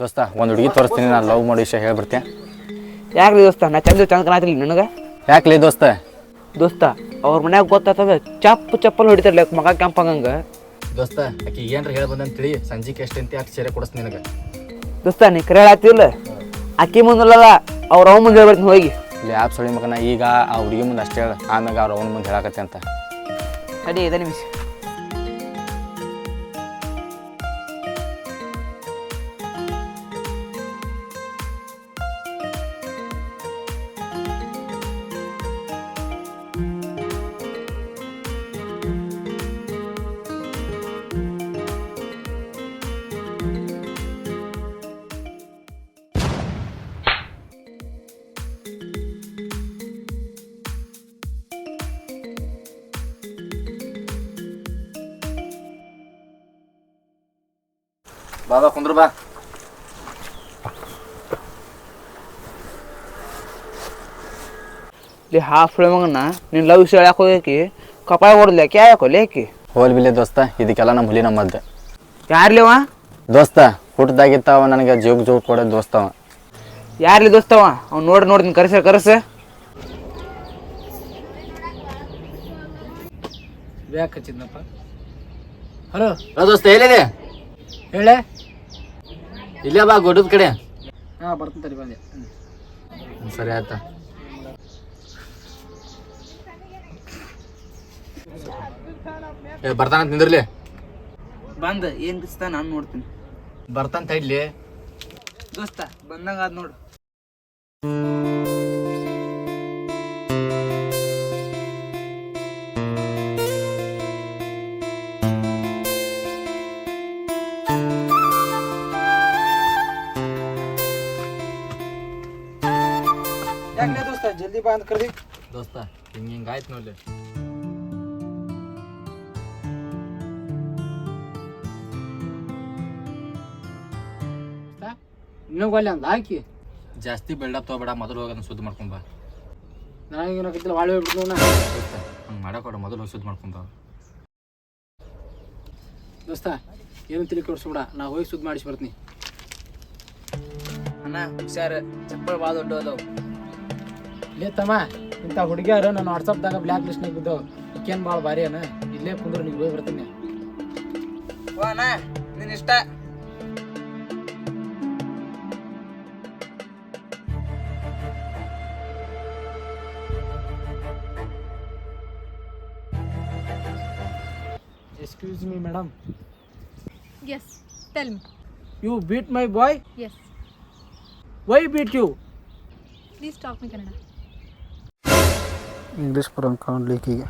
ದೋಸ್ತ ಒಂದು ಹುಡುಗಿ ತೋರಿಸ್ತೀನಿ, ನಾನು ಲವ್ ಮಾಡೋ ವಿಷಯ ಹೇಳ್ಬಿಡ್ತೆ. ಯಾಕ್ರಿ ದೋಸ್ತ ನಾ ಚಂದ ಕಾಣತಿಲ್ಲ ನನಗೆ? ಯಾಕ್ಲಿ ದೋಸ್ತ? ದೋಸ್ತ ಅವ್ರ ಮನ್ಯಾಗ ಗೊತ್ತಾಗ್ತದ ಚಪ್ಪಲ್ ಹೊಡಿತಾರಲ್ಲ ಮಗ ಕೆಂಪಂಗಂಗೆ. ದೋಸ್ತ ಆಕಿ ಏನ್ರ ಹೇಳಿ ಬಂದಂತ ತಿಳಿ, ಸಂಜೆಗೆ ಎಷ್ಟಂತ ಯಾಕೆ ಸೀರೆ ಕೊಡಿಸ್ ನಿನಗೆ. ದೋಸ್ತ ನೀ ಕರೆ ಹೇಳತ್ತಿಲ್ಲ, ಅಕ್ಕಿ ಮುಂದಲ್ಲ ಅವ್ರ ಅವ್ ಮುಂದೆ ಹೇಳ್ಬರ್ತೀನಿ ಹೋಗಿ. ಇಲ್ಲಿ ಆಪ್ ಸೊಳಿ ಮಗನ ಈಗ ಆ ಹುಡುಗಿ ಮುಂದೆ ಅಷ್ಟೇ ಹೇಳ, ಆಮ್ಯಾಗ ಅವ್ರ ಅವನ ಮುಂದೆ ಹೇಳಕತ್ತೆ ಅಂತ. ಅದೇ ಇದೆ ನಿಮಿಷ. ಬಾಬಾ ಕುಂದ್ರು ಬಾ. ಹಾಫ್ ಮಗನ ನಿನ್ನ ಲವ್ ವಿಷಯ ಯಾಕೆ ಹೋಗಿ ಕಪಾಳ ಹೊಡ್ಲಿ ಯಾಕೆ ಯಾಕೋಲಿ ಯಾಕೆ? ಹೋಲ್ ಬಿಲೆ ದೋಸ್ತ, ಇದಕ್ಕೆಲ್ಲ ನಮ್ಮ ಹುಲಿ ನಮ್ಮದ್ದು. ಯಾರ್ಲಿವ ದೋಸ್ತ? ಹುಟ್ಟದಾಗಿತ್ತಾವ ನನಗೆ ಜೋಗ್ ಕೊಡೋ ದೋಸ್ತವ. ಯಾರ್ಲಿ ದೋಸ್ತವ? ಅವ್ನು ನೋಡ್ತೀನಿ ಕರೆಸ ಯಾಕೆ ಹಚ್ಚಿದ್ನಪ್ಪ? ಹಲೋ ದೋಸ್ತ ಎಲ್ಲಿದೆ? ಹೇಳೆ. ಇಲ್ಲೇ ಬಾ ಗೊಡ್ಡದ ಕಡೆ. ಹಾಂ ಬರ್ತೀನಿ ಬಂದೆ. ಸರಿ ಆಯ್ತಾ. ಬರ್ತಾನಂತ ನಿಂದ್ರಲಿ. ಬಂದ ಏನ್ ದಿಸ್ತ ನಾನು ನೋಡ್ತೀನಿ. ಬರ್ತಾನಂತ ಹೇಳಿ ದೋಸ್ತ ಬಂದಂಗ ಅದ್ ನೋಡು. ಯಾಕೆ ದೋಸ್ತ ಜಲ್ದಿ ಬಾ ಅಂತ ಕರ್ದಿ? ದೋಸ್ತ ಹಿಂಗಾಯ್ತು ನೋಡ್ಲಿ. ಇನ್ನೊಬ್ಬ ಅಲ್ಲಿ ಅಂದ ಹಾಕಿ ಜಾಸ್ತಿ ಬಿಲ್ಡಪ್ ತಗೋಬೇಡ, ಮೊದಲು ಹೋಗಿ ಅದನ್ನ ಶುದ್ಧ ಮಾಡ್ಕೊಂಬ. ನನಗೇನಾಗಿದ್ದಿಲ್ಲ ವಾಳಿ ಹೋಗ್ಬಿಡ್ತು ನಾ. ದೋಸ್ತ ಹಂಗೆ ಮಾಡಕೋಡ, ಮೊದಲು ಹೋಗಿ ಶುದ್ಧ ಮಾಡ್ಕೊಂಬ. ದೋಸ್ತ ಏನು ತಿಳಿ ಕೊಡ್ಸ್ಬಿಡ, ನಾ ಹೋಗಿ ಶುದ್ಧ ಮಾಡಿಸಿ ಬರ್ತೀನಿ. ಅಣ್ಣ ಹುಷಾರ, ಚಪ್ಪಲ್ ಭಾಳ ದೊಡ್ಡ ಅದಾವ. ಇಲ್ಲೇ ತಮ್ಮ, ಇಂಥ ಹುಡುಗಿಯರು ನನ್ನ ವಾಟ್ಸಪ್ದಾಗ ಬ್ಲ್ಯಾಕ್ ಲಿಸ್ಟ್ನಾಗ ಬಿದ್ದವು. ಈಕೇನು ಭಾಳ ಭಾರಿ ಅಣ್ಣ, ಇಲ್ಲೇ ಕುಂದ್ರೆ ನೀವು ಹೋಗಿ ಬರ್ತೀನಿ. ಅಣ್ಣ ನಿನ್ನ ಇಷ್ಟ. Excuse me, madam. Yes, tell me. You beat my boy? Yes. Why beat you? Please talk me Kannada. English ಬರೋಂಕೀಗ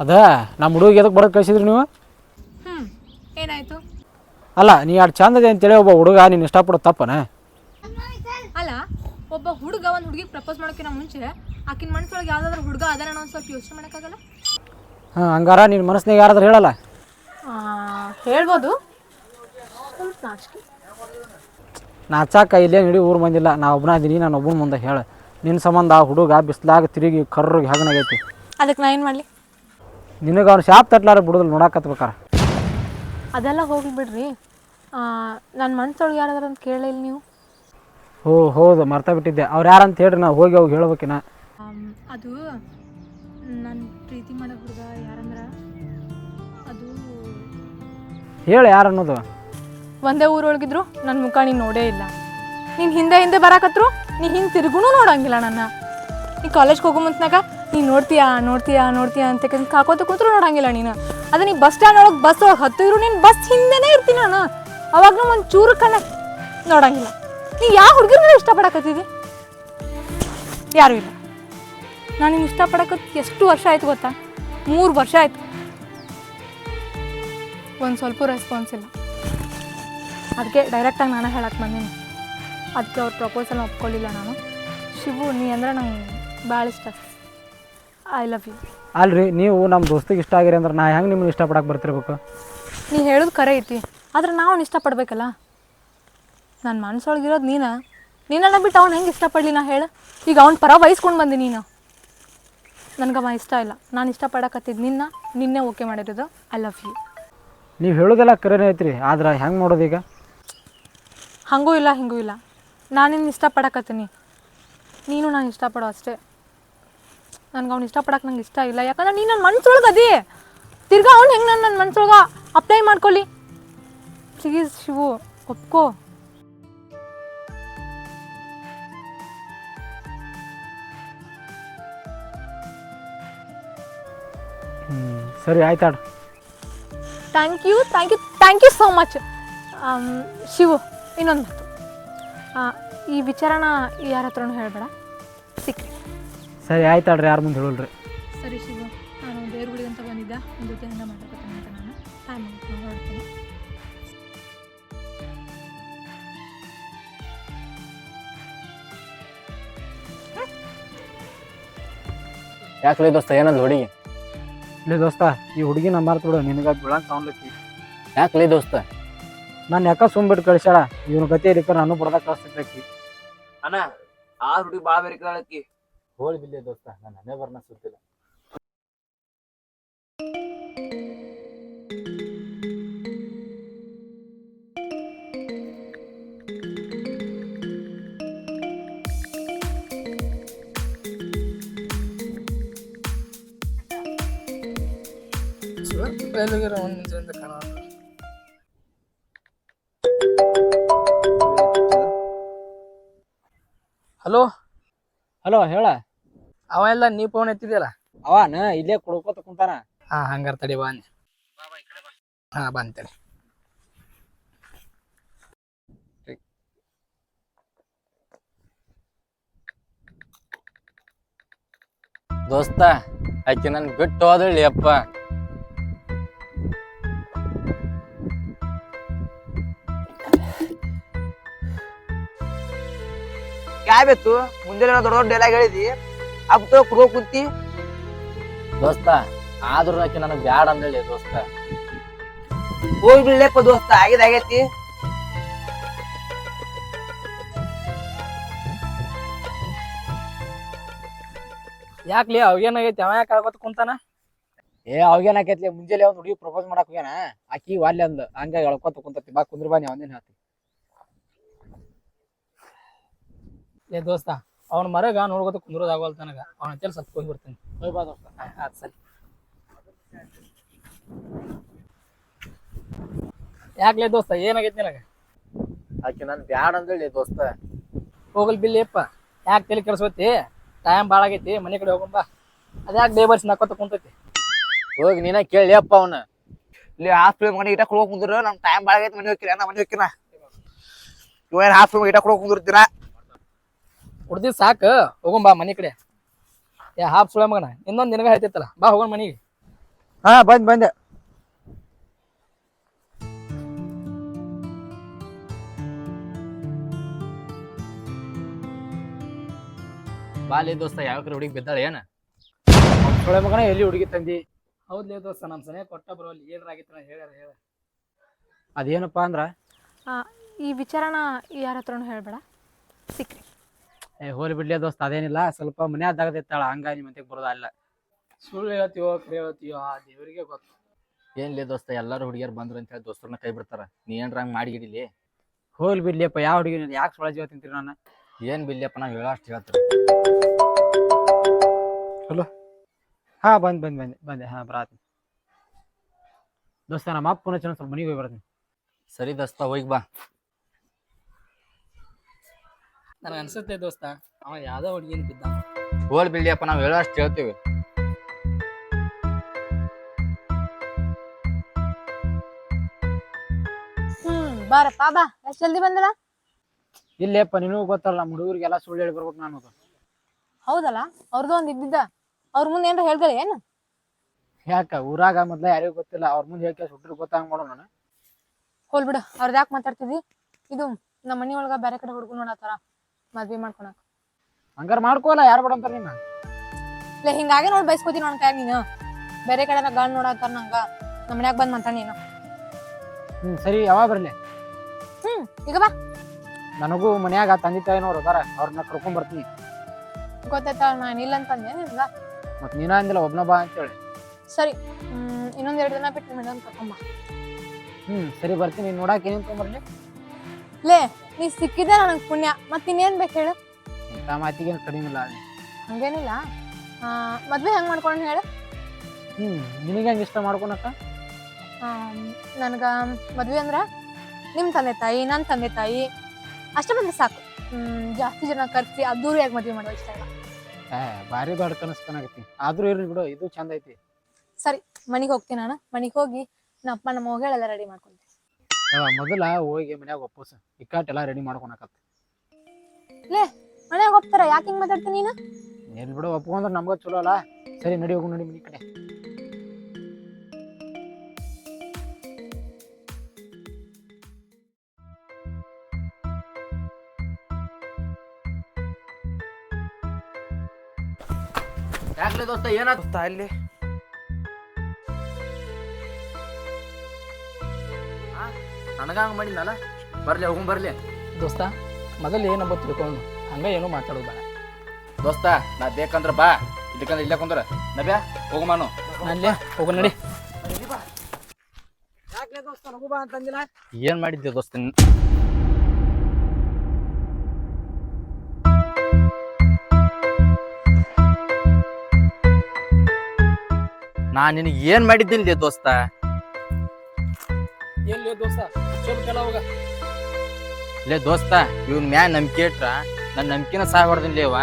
ಅದ ನಮ್ಮ ಹುಡುಗಿಗೆ ಎದಕ್ಕೆ ಬರೋದು ಕಳಿಸಿದ್ರಿ ನೀವು? ಏನಾಯಿತು? ಅಲ್ಲ ನೀ ಎರಡು ಚಂದದೆ ಅಂತೇಳಿ ಒಬ್ಬ ಹುಡುಗ ನೀನು ಇಷ್ಟಪಡೋ ತಪ್ಪನ? ಅಲ್ಲ, ಒಬ್ಬ ಹುಡುಗ ಒಂದು ಹುಡುಗಿಗೆ ಪ್ರಪೋಸ್ ಮಾಡೋಕ್ಕಿಂತ ಮುಂಚೆ ಆಕಿನ ಮನಸ್ಸೊಳಗೆ ಯಾವುದಾದ್ರೂ ಹುಡುಗ ಅದಾರ ಅನ್ನೋ ಸ್ವಲ್ಪ ಯೋಚನೆ ಮಾಡೋಕ್ಕಾಗಲ್ಲ? ಹಾಂ, ಹಂಗಾರ ನಿನ್ನ ಮನಸ್ಸಿನಾಗ ಯಾರಾದ್ರೂ ಹೇಳಲ್ಲ? ಹೇಳ್ಬೋದು, ಸ್ವಲ್ಪ ನಾಚಿಕೆ. ನಾಚಾಕ ಇಲ್ಲೇ ನಡಿ ಊರು ಬಂದಿಲ್ಲ, ನಾ ಒಬ್ಬನ ಇದೀನಿ, ನಾನು ಒಬ್ಬನ ಮುಂದೆ ಹೇಳ. ನಿನ್ನ ಸಂಬಂಧ ಆ ಹುಡುಗ ಬಿಸ್ಲಾಗ ತಿರುಗಿ ಕರ್ರಿಗೆ ಹಾಗನಾಗೈತಿ. ಅದಕ್ಕೆ ನಾ ಏನು ಮಾಡಲಿ? ನಿನಗೆ ಅವ್ನು ಶಾಪ್ ತಟ್ಲಾರ ಬಿಡೋದಿಲ್ಲ ನೋಡಾಕತ್ಬೇಕಾರ. ಅದೆಲ್ಲ ಹೋಗ್ಲಿ ಬಿಡ್ರಿ. ನನ್ನ ಮನಸ್ಸೊಳಗೆ ಯಾರಾದ್ರೂ ಅಂತ ಕೇಳಿಲ್ಲ ನೀವು? ಹೌದು, ಮರ್ತಾ ಬಿಟ್ಟಿದ್ದೆ. ಅವ್ರು ಯಾರಂತ ಹೇಳ್ರಿ, ನಾವು ಹೋಗಿ ಅವಾಗ ಹೇಳ್ಬೇಕಿನ. ಅದು ನನ್ನ ಪ್ರೀತಿ ಮಾಡೋ ಹುಡುಗ ಯಾರಂದ್ರೆ ಅದು ಹೇಳು ಯಾರು ಅನ್ನೋದು. ಒಂದೇ ಊರೊಳಗಿದ್ರು ನನ್ನ ಮುಖ ನೀನು ನೋಡೇ ಇಲ್ಲ. ನೀನು ಹಿಂದೆ ಹಿಂದೆ ಬರಾಕತ್ರು ನೀ ಹಿಂದೆ ತಿರುಗೂ ನೋಡಂಗಿಲ್ಲ ನನ್ನ. ನೀ ಕಾಲೇಜ್ಗೆ ಹೋಗೋ ಮುಂತ್ನಾಗ ನೀನು ನೋಡ್ತೀಯಾ ನೋಡ್ತೀಯಾ ನೋಡ್ತೀಯಾ ಅಂತ ಕಾಕೋತ ಕೂತ್ರು ನೋಡಂಗಿಲ್ಲ ನೀನು. ಅದೇ ನೀ ಬಸ್ ಸ್ಟ್ಯಾಂಡ್ ಒಳಗೆ ಬಸ್ ಒಳಗೆ ಹತ್ತಿದ್ರು ನೀನು ಬಸ್ ಹಿಂದೆನೇ ಇರ್ತೀನಿ ನಾನು. ಅವಾಗ ಒಂದು ಚೂರು ಕಣ್ಣ ನೋಡಂಗಿಲ್ಲ. ನೀ ಯಾವ ಹುಡುಗಿರ್ನ ಇಷ್ಟಪಡಕತ್ತಿದ್ದಿ? ಯಾರೂ ಇಲ್ಲ. ನಾನು ನಿನ್ನ ಇಷ್ಟಪಡಕತ್ತು ಎಷ್ಟು ವರ್ಷ ಆಯ್ತು ಗೊತ್ತಾ? 3 ವರ್ಷ ಆಯ್ತು. ಒಂದು ಸ್ವಲ್ಪ ರೆಸ್ಪಾನ್ಸ್ ಇಲ್ಲ. ಅದಕ್ಕೆ ಡೈರೆಕ್ಟಾಗಿ ನಾನು ಹೇಳಕ್ಕೆ ಬಂದೀನಿ. ಅದಕ್ಕೆ ಅವ್ರ ಪ್ರಪೋಸಲ್ನ ಒಪ್ಕೊಳ್ಳಿಲ್ಲ ನಾನು. ಶಿವು, ನೀ ಅಂದ್ರೆ ನಂಗೆ ಭಾಳ ಇಷ್ಟ. I love you. ಅಲ್ರಿ ನೀವು ನಮ್ಮ ದೋಸ್ತಿಗೆ ಇಷ್ಟ ಆಗಿರಿ ಅಂದ್ರೆ ನಾ ಹೆಂಗೆ ನಿಮ್ಮನ್ನ ಇಷ್ಟಪಡಕ್ಕೆ ಬರ್ತಿರ್ಬೇಕು? ನೀ ಹೇಳೋದು ಖರೆ ಐತಿ, ಆದ್ರೆ ನಾವು ಅವ್ನು ಇಷ್ಟಪಡ್ಬೇಕಲ್ಲ. ನನ್ನ ಮನಸ್ಸೊಳಗಿರೋದು ನೀನನ್ನ ಬಿಟ್ಟು ಅವ್ನು ಹೆಂಗೆ ಇಷ್ಟಪಡಲಿ ನಾ ಹೇಳು? ಈಗ ಅವ್ನ ಪರ ವಹಿಸ್ಕೊಂಡು ಬಂದಿ ನೀನು. ನನಗವ ಇಷ್ಟ ಇಲ್ಲ, ನಾನು ಇಷ್ಟಪಡಕತ್ತಿದ್ದು ನಿನ್ನೆ ಓಕೆ ಮಾಡಿರೋದು. I love you. ನೀವು ಹೇಳೋದೆಲ್ಲ ಕರೆನೇ ಐತ್ರಿ, ಆದ್ರೆ ಹೆಂಗೆ ಮಾಡೋದು ಈಗ? ಹಂಗೂ ಇಲ್ಲ ಹಿಂಗೂ ಇಲ್ಲ, ನಾನು ನಿನ್ನ ಇಷ್ಟಪಡಕತ್ತೀನಿ, ನೀನು ನಾನು ಇಷ್ಟಪಡೋ ಅಷ್ಟೇ. ನನಗೆ ಅವ್ನು ಇಷ್ಟಪಡಕ್ಕೆ ನಂಗೆ ಇಷ್ಟ ಇಲ್ಲ, ಯಾಕಂದ್ರೆ ನೀನು ನನ್ನ ಮನ್ಸೊಳಗೆ ಅದೇ. ತಿರ್ಗಾ ಅವ್ನು ಹೆಂಗೆ ನನ್ನ ಮನ್ಸೊಳಗೆ ಅಪ್ಲೈ ಮಾಡ್ಕೊಳ್ಳಿ. ಪ್ಲೀಸ್ ಶಿವು, ಒಪ್ಕೋ. ಸರಿ ಆಯ್ತಾಡ್ರಿ. Thank you so much. Shivu, ಇನ್ನೊಂದು ಮಾತು, ಈ ವಿಚಾರನ ಯಾರ ಹತ್ರನೂ ಹೇಳಬೇಡ, ಸಿಕ್ರಿ. ಸರಿ ಆಯ್ತಾಡ್ರಿ, ಯಾರು ಮುಂದೆ ಹೇಳಲ್ರಿ. ಸರಿ ಶಿವು, ನಾನು ದೇವ್ರುಗಳಿಗೆ ಅಂತ ಬಂದಿದ್ದ, ನಿಮ್ಮ ಜೊತೆ ಹಂಗೆ ಮಾತಾಡ್ಕೊತೀನಿ ಅಂತ ನಾನು ಟೈಮ್ ಹೊರಡ್ತೀನಿ. ಯಾಕೆ ದೋಸ್ತ ಏನಂದ್ ಹುಡುಗಿ? ಲೇ ದೋಸ್ತ, ಈ ಹುಡುಗಿ ನಂಬರ್ ಬಿಡು, ನಿನಗೆ ಬೀಳಂತ ಅವನ್ಲಕ್ಕಿ. ಯಾಕೆ ದೋಸ್ತ? ನಾನು ಯಾಕೆ ಸುಮ್ಬಿಟ್ಟು ಕಳಿಸ್ಯಾಳ, ಇವನ ಗತಿ ಇಲ್ಲಿಕ್ಕ ನಾನು ಬಡ್ದಾಗ ಕಳಿಸ್ತಿದ್ದಕ್ಕಿ. ಅಣ್ಣ ಆ ಹುಡುಗಿ ಭಾಳ ಬೇರೆ ಹೋಳಿ ಬಿಲ್ಲೆ ದೋಸ್ತ, ನಾನು ಹನ್ನೇ ಬರ್ನ ಸುತ್ತಿಲ್ಲ. ಹಲೋ ಹಲೋ, ಹೇಳ. ಅವ ಎಲ್ಲ ನೀ ಫೋನ್ ಎತ್ತಿದ್ಯಲ್ಲ, ಅವನ ಇಲ್ಲೇ ಕುಡ್ಕೋತ ಕುಂತಾನ. ಹಂಗಾರ ತಡಿ ಬಾ. ಹಾ ಬಾ ಅಂತೇಳಿ. ದೋಸ್ತ, ಆಕೆ ನನ್ ಬಿಟ್ಟು ಹೋದಳ್ಳಿ ಅಪ್ಪ. ಯಾಬೇತು ಮುಂಜಾನೆ ದೊಡ್ಡ ದೊಡ್ಡ ಡೈಲಾಗ್ ಹೇಳಿದಿ, ಅಬ್ತೋ ಕುಡ್ಕೋ ಕುಂತಿ. ದೋಸ್ತ, ಆದ್ರೂ ಆಕೆ ನನಗ್ ಬ್ಯಾಡ ಅಂದೇಳಿ ದೋಸ್ತ. ಹೋಗಿ ಬಿಡ್ಲೇಪ್ಪ ದೋಸ್ತ, ಆಗೈತಿ. ಯಾಕ್ಲಿ ಅವಾಗೇನಾಗೈತಿ? ಅವ ಯಾಕೆ ಆಗೋತ್ ಕುಂತಾನ? ಅವಾಗೇನಾಕೈತಿ, ಮುಂಜಾನೆ ಅವ್ನು ಹುಡುಗಿ ಪ್ರಪೋಸ್ ಮಾಡಕ್ ಹೋಗ್ಯಾನ, ಆಕಿ ವಾಲ್ಯ ಅಂದ್ ಹಂಗ ಎಳ್ಕೊತ ಕುಂತತಿ. ಬಾ ಕುಂದ್ರ ಬಾ, ನೀ ಅವನೇನ್ ಹೇಳ್ತಿ. ಏ ದೋಸ್ತ, ಅವ್ನ ಮರಗ ನೋಡ್ಕೋತ ಕುಂದ್ರೋದಾಗವಲ್ತ ನನಗ. ಅವ್ನ ಹಂತೇಳಿ ಸ್ವಲ್ಪ ಹೋಗಿ ಬರ್ತೀನಿ. ಹೋಯ್ ಬಾ ದೋಸ್ತ. ಆಯ್ತು ಸರಿ. ಯಾಕ್ಲೇ ದೋಸ್ತ, ಏನಾಗೈತಿ ನಿನಗ? ಆಕೆ ನನ್ ಬ್ಯಾಡ ಅಂದೇಳಿ ದೋಸ್ತ. ಹೋಗಲ್ ಬಿಲ್ಲಿಯಪ್ಪ, ಯಾಕೆ ತಲೆ ಕೆಡ್ಸೋತಿ? ಟೈಮ್ ಭಾಳ ಆಗೈತಿ, ಮನೆ ಕಡೆ ಹೋಗಂಬ. ಅದ್ಯಾಕೆ ಡೇಬರ್ಸ್ ನಕ್ಕೋತ ಕುಂತೈತಿ? ಹೋಗಿ ನೀನ ಕೇಳಿ ಅಪ್ಪ ಅವನ. ಇಲ್ಲಿ ಹಾಸ್ಪಿಟಲ್ ಮನೆ ಇಟ ಕುಡ್ಕೋ ಕುಂದ್ರ, ನಮ್ ಟೈಮ್ ಭಾಳ ಆಗೈತಿ, ಮನೆ ಹೋಗ್ತೀರ ನಾ ಮನೆ ಹೋಗ್ತೀನ. ಇವೇನ್ ಹಾಸ್ಪಿಟಲ್ ಇಟ ಕುಡ್ಕೋ ಕುಂದಿರ್ತೀರ? ಕುಡ್ದಿದ್ ಸಾಕು, ಹೋಗಂಬಾ ಮನೆ ಕಡೆ. ಯಾ ಹಾಫ್ ಸುಳ ಮಗನ, ಇನ್ನೊಂದು ನಿನಗ ಹೇಳ್ತೈತಲ್ಲ, ಬಾ ಹೋಗೋಣ ಮನೆಗೆ. ಹಾ ಬಂದೆ. ಬಾಲಿ ದೋಸ್ತ, ಯಾವ ಹುಡುಗಿ ಬಿದ್ದಾಳ ಏನ? ಸೊಳೆ ಮಗನ ಎಲ್ಲಿ ಹುಡುಗಿ ತಂದಿ? ಹೌದ್ಲೇ ದೋಸ್ತ, ನಮ್ ಸನೆ ಕೊಟ್ಟ ಬರೋಲ್ಲಿ ಏನಾಗಿತ್ತು ಹೇಳ. ಅದೇನಪ್ಪಾ ಅಂದ್ರ, ಈ ವಿಚಾರನ ಯಾರ ಹತ್ರನೂ ಹೇಳಬೇಡ, ಸಿಕ್ರಿ. ಹೋಲಿ ಬಿಡ್ಲಿ ದೋಸ್ತ, ಅದೇನಿಲ್ಲ, ಸ್ವಲ್ಪ ಮನೆ ಆದಾಗದಿತ್ತಾಳ, ಹಂಗ ನಿಮ್ಮ ಮಂತೆಗೆ ಬರೋದ ಅಲ್ಲ. ಸುಳ್ಳು ಹೇಳ್ತೀವೋ ಕರೆ ಹೇಳ್ತೀವೋ ಆ ದೇವರಿಗೆ ಗೊತ್ತು. ಏನ್ಲೇ ದೋಸ್ತ, ಎಲ್ಲಾರು ಹುಡುಗಿಯರ್ ಬಂದ್ರು ಅಂತ ಹೇಳಿ ದೋಸ್ತರನ್ನ ಕೈ ಬಿಡ್ತಾರ. ನೀ ಏನ್ರ ಹಂಗ್ ಮಾಡಿಗಿಡಿಲಿ. ಹೋಲಿ ಬಿಡ್ಲಿಯಪ್ಪ, ಯಾವ ಹುಡುಗಿ ಯಾಕೆ ಸೊಳ ಜೀವ ತಿಂತೀರಿ? ನಾನು ಏನ್ ಬಿಲ್ಲಿಯಪ್ಪ, ನಾವ್ ಹೇಳಷ್ಟು ಹೇಳ್ತಾರೆ. ಹಲೋ, ಹಾ ಬಂದೆ. ಹಾ ಬರಾತೀನಿ ದೋಸ್ತ. ನಮ್ಮ ಅಪ್ಪ ಪುನಃ ಸ್ವಲ್ಪ ಮನೆಗೆ ಹೋಗಿ ಬರ್ತೀನಿ. ಸರಿ ದೋಸ್ತ, ಹೋಗಿ ಬಾ. ನನಗೆ ಅನ್ಸುತ್ತೆ ದೋಸ್ತ, ಅವ ಯಾವ್ದೋ ಹುಡುಗಿನ ಬಿದ್ದ. ಹೋಲ್ ಬಿಲ್ಲಿಯಪ್ಪ, ನಾವ್ ಹೇಳಷ್ಟು ಹೇಳ್ತೀವಿ. ಬಾರಪ್ಪ ಬಾ, ಎಷ್ಟು ಜಲ್ದಿ ಬಂದಿಲ್ಲ? ಇಲ್ಲೇಪ್ಪ, ನಿನಗೂ ಗೊತ್ತಲ್ಲ, ನಮ್ಮ ಹುಡುಗರಿಗೆಲ್ಲ ಸುಳ್ಳು ಹೇಳಿ ಬರ್ಬೇಕು ನಾನು. ಹೌದಲ್ಲ, ಅವ್ರದ್ದು ಒಂದು ಇದ್ದಿದ್ದ, ಅವ್ರ ಮುಂದೆ ಏನಾರ ಹೇಳ್ತಾರೆ ಏನು? ಯಾಕ ಊರಾಗ ಮೊದ್ಲ ಯಾರಿಗೂ ಗೊತ್ತಿಲ್ಲ, ಅವ್ರ ಮುಂದೆ ಹೇಳ್ಕೆ ಸುಟ್ಟರು ಗೊತ್ತಾಗ ಮಾಡೋ ನಾನು. ಹೋಲ್ ಬಿಡು, ಅವ್ರದ್ದು ಯಾಕೆ ಮಾತಾಡ್ತಿದ್ವಿ? ಇದು ನಮ್ಮ ಮನಿ ಒಳಗ ಬೇರೆ ಕಡೆ ಹುಡುಗ ನೋಡತ್ತಾರ ಮದ್ವೆ ಮಾಡ್ಕೊಳಕ್. ಹಂಗಾರ ಮಾಡ್ಕೋಲ್ಲ, ಯಾರು ಬೇಡ ಅಂತಾರ ನಿನ್ನ? ಇಲ್ಲ ಹಿಂಗಾಗಿ ನೋಡಿ ಬೈಸ್ಕೋತೀನಿ ನನ್ನ ಕೈಯಾಗ ನೀನು ಬೇರೆ ಕಡೆ ಗಾಳಿ ನೋಡತ್ತಾರ ನಂಗ ನಮ್ಮ ಮನ್ಯಾಗ ಬಂದ್ ಮಾತಾಡಿ ನೀನು ಸರಿ ಯಾವಾಗ ಬರಲಿ? ಈಗ ಬಾ. ನನಗೂ ಮನ್ಯಾಗ ತಂದೆ ತಾಯಿನವ್ರು ಅದಾರ, ಅವ್ರನ್ನ ಕರ್ಕೊಂಡ್ ಬರ್ತೀನಿ. ಗೊತ್ತಾಯ್ತಾ ನಾನು ಇಲ್ಲ ಅಂತಂದೆ ನಿಮ್ಗ. ಮತ್ ನೀನ ಅಂದಿಲ್ಲ ಒಬ್ನ ಬಾ ಅಂತೇಳಿ. ಸರಿ ಇನ್ನೊಂದ್ 2 ದಿನ ಬಿಟ್ಟು ಮೇಡಮ್ ಕರ್ಕೊಂಬ. ಸರಿ ಬರ್ತೀನಿ. ನೋಡಾಕ ಏನೇನ್ ತೊಗೊಂಬರ್ಲಿ? ಲೇ ನೀ ಸಿಕ್ಕಿದ್ದೆ ನನಗ್ ಪುಣ್ಯ, ಮತ್ ಇನ್ನೇನ್ ಬೇಕು ಹೇಳು? ಇಂಥ ಮಾತಿಗೇನು ಕಡಿಮೆ ಇಲ್ಲ. ಹಂಗೇನಿಲ್ಲ. ಮದ್ವೆ ಹೆಂಗ್ ಮಾಡ್ಕೊಂಡು ಹೇಳು? ನಿನಗೆ ಹೆಂಗೆ ಇಷ್ಟ ಮಾಡ್ಕೊಳಕ? ನನಗ ಮದ್ವೆ ಅಂದ್ರ ನಿಮ್ ತಂದೆ ತಾಯಿ ನನ್ನ ತಂದೆ ತಾಯಿ ಅಷ್ಟ ಬಂದ್ರೆ ಸಾಕು. ಜಾಸ್ತಿ ಜನ ಕರ್ಸಿ ಅದ್ದೂರಿಯಾಗಿ ಮದ್ವೆ ಮಾಡೋ ಇಷ್ಟ ಇಲ್ಲ. ಭಾರಿ ದೊಡ್ಡ ಕನಸು ಕಾಣಾಕತ್ತಿ. ಆದ್ರೂ ಇರ್ಲಿ ಬಿಡು, ಇದು ಚಂದ ಐತಿ. ಸರಿ ಮನಿಗ್ ಹೋಗ್ತೀನಿ ನಾನು. ಮನಿಗ್ ಹೋಗಿ ನಮ್ಮ ಅಪ್ಪ ನಮ್ಮ ಹೋಗಳೆಲ್ಲ ರೆಡಿ ಮಾಡ್ಕೊಂಡೆ. ಮೊದಲ ಹೋಗಿ ಮನ್ಯಾಗ ಒಪ್ಪಸ ಇಕ್ಕಾಟೆಲ್ಲ ರೆಡಿ ಮಾಡ್ಕೊಳಕತ್ತ. ಲೇ ಮನ್ಯಾಗ ಹೋಗ್ತಾರ ಯಾಕೆ ಹಿಂಗ್ ಮಾತಾಡ್ತೀನಿ ನೀನು? ಏನ್ ಬಿಡು, ಒಪ್ಕೊಂಡ್ರೆ ನಮ್ಗ ಚಲೋ ಅಲ್ಲ. ಸರಿ ನಡಿ ಹೋಗು, ನಡಿ ಮನಿ ಕಡೆ. ಯಾಕ್ಲೆ ದೋಸ್ತ ಏನಾಗ್ತಾ ಇಲ್ಲಿ? ನನಗ ಹಂಗ ಮಾಡಿದ್ನಲ್ಲ, ಬರ್ಲಿ ಹೋಗಂ ಬರ್ಲಿ. ದೋಸ್ತ ಮೊದಲು ಏನಂಬ ತಿಳ್ಕೊಂಡು ಹಂಗ ಏನೂ ಮಾತಾಡೋದು ಬೇಡ. ದೋಸ್ತ ನಾ ಬೇಕಂದ್ರ ಬಾ, ಇದಕ್ಕಂದ್ರೆ ಇಲ್ಲೇ ಕುಂದ್ರ ನಬ್ಯಾ ಹೋಗಮಾನು. ನಲ್ಲೇ ಹೋಗ ನಡಿ. ಯಾಕೆ ದೋಸ್ತ ನಗು ಬಾ ಅಂತಂದಿಲ್ಲ? ಏನ್ ಮಾಡಿದ್ದೆ ದೋಸ್ತ? ನಾ ನಿನಗೆ ಏನ್ ಮಾಡಿದ್ದಿಲ್ಲ ದೋಸ್ತ? ಎಲ್ಲಿ ದೋಸ್ತ ಚೋಬ್ಕೆಲ್ಲ ಹೋಗ. ಲೇ ದೋಸ್ತ, ಇವ್ನ ಮ್ಯಾ ನಂಬಿಕೆ ಇಟ್ರ ನನ್ನ ನಂಬಿಕೆನ ಸಾಯ್ ಹೊಡ್ದಿನ್ಲೇವ.